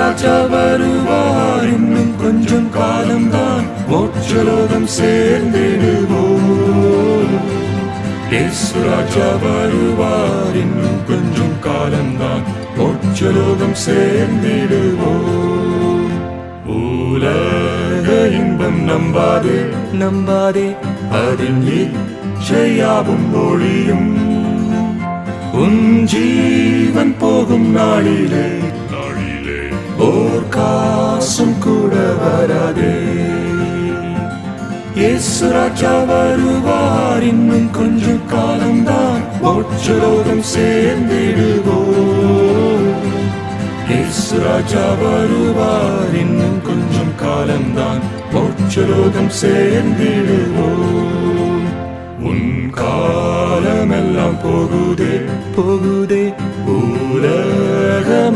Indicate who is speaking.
Speaker 1: ராஜா வருவார், இன்னும் கொஞ்சம் காலம்தான் மோட்சலோகம் சேர்ந்திடுவோம். இயேசு ராஜா வருவார், இன்னும் கொஞ்சம் காலம்தான் மோட்சலோகம் சேர்ந்திடுவோம். உலக இன்பம் நம்பாதே நம்பாதே, அதில் இச்சையாவும் ஒழியும். உன் ஜீவன் போகும் நாளிலே ஓர் காசும் கூட வராதே. இயேசு ராஜா வருவார், இன்னும் கொஞ்சம் காலம்தான் மோட்சலோகம் சேர்ந்திடுவோம். இயேசு ராஜா வருவார், இன்னும் கொஞ்சம் காலம்தான் மோட்சலோகம் சேர்ந்திடுவோம். உன் காலமெல்லாம் போகுதே போகுதே உலகமாய்களிலே.